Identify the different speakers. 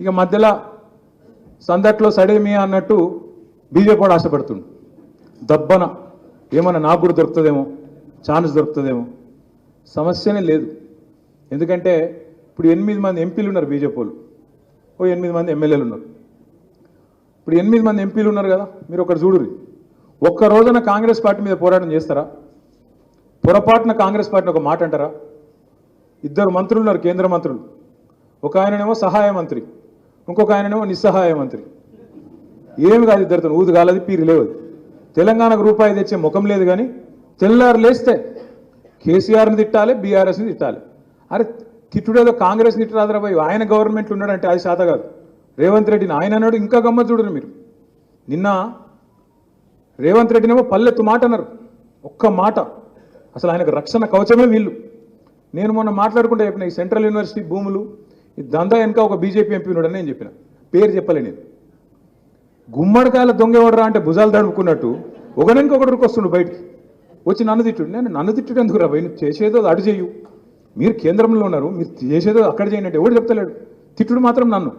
Speaker 1: ఇక మధ్యలో సందట్లో సడేమియా అన్నట్టు బీజేపీ కూడా ఆశపడుతుంది. దబ్బన ఏమన్నా నాకు కూడా దొరుకుతుందేమో, ఛాన్స్ దొరుకుతుందేమో. సమస్యనే లేదు. ఎందుకంటే ఇప్పుడు 8 మంది ఎంపీలు ఉన్నారు బీజేపీ వాళ్ళు, ఓ 8 మంది ఎమ్మెల్యేలు ఉన్నారు. ఇప్పుడు 8 మంది ఎంపీలు ఉన్నారు కదా, మీరు ఒకటి చూడుర్రి. ఒక్క రోజున కాంగ్రెస్ పార్టీ మీద పోరాటం చేస్తారా? పొరపాటున కాంగ్రెస్ పార్టీని ఒక మాట అంటారా? 2 మంత్రులు ఉన్నారు, కేంద్ర మంత్రులు. ఒక ఆయననేమో సహాయ మంత్రి, ఇంకొక ఆయననేమో నిస్సహాయ మంత్రి. ఏమి కాదు, ఇద్దరితో ఊదు కాలది, పీరి లేవదు. తెలంగాణకు రూపాయి తెచ్చే ముఖం లేదు. కానీ తెల్లారు లేస్తే కేసీఆర్ని తిట్టాలి, బీఆర్ఎస్ని తిట్టాలి. అరే తిట్టుడేదో కాంగ్రెస్ తిట్టరాదరా పోయి, ఆయన గవర్నమెంట్లు ఉన్నాడంటే అది శాత కాదు. రేవంత్ రెడ్డిని ఆయన అన్నాడు, ఇంకా గమ్మత్ చూడరు మీరు. నిన్న రేవంత్ రెడ్డినేమో పల్లెత్తు మాట అన్నారు, ఒక్క మాట. అసలు ఆయనకు రక్షణ కవచమే వీళ్ళు. నేను మొన్న మాట్లాడుకుంటే చెప్పిన, ఈ సెంట్రల్ యూనివర్సిటీ భూములు ఈ దందా వెనక ఒక బీజేపీ ఎంపీ ఉన్నాడని నేను చెప్పిన, పేరు చెప్పలే నేను. గుమ్మడికాయల దొంగ ఎవడరా అంటే భుజాలు తడుపుకున్నట్టు ఒకరికి వస్తుండు బయటికి వచ్చి నన్ను తిట్టుడు. నేను నన్ను తిట్టుడు ఎందుకు రా, నువ్వు చేసేదో అటు చేయు, మీరు కేంద్రంలో ఉన్నారు, మీరు చేసేదో అక్కడ చేయండి అంటే ఎవడు చెప్తలేడు. తిట్టుడు మాత్రం నన్ను.